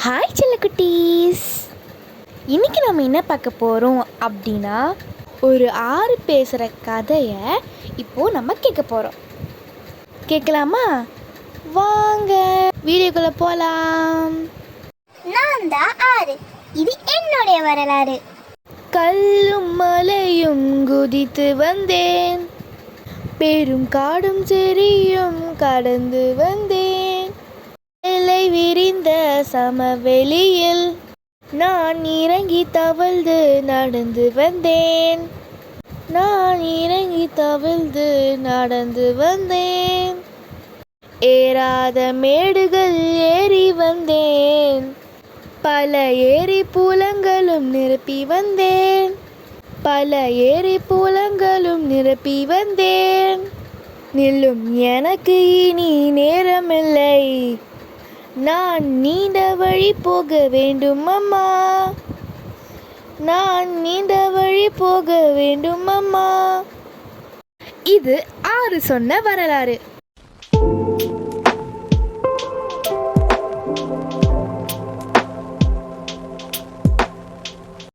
Hi செல்லக்குட்டீஸ். இன்றைக்கி நம்ம என்ன பார்க்க போகிறோம் அப்படின்னா, ஒரு ஆறு பேசுகிற கதையை இப்போது நம்ம கேட்க போகிறோம். கேட்கலாமா? வாங்க வீடியோக்குள்ளே போகலாம். நான் தான் ஆறு. இது என்னுடைய வரலாறு. கல்லும் மலையும் குதித்து வந்தேன், பெரும் காடும் செறியும் கடந்து வந்தேன். எல்லை விரிந்த சமவெளியில் நான் இறங்கி தவழ்ந்து நடந்து வந்தேன். ஏறாத மேடுகள் ஏறி வந்தேன், பல ஏரி பூலங்களும் நிரப்பி வந்தேன். நில்லும் எனக்கு இனி நேரமில்லை, நான் நீண்ட வழி போக வேண்டும் அம்மா. இது ஆறு சொன்ன வரலாறு.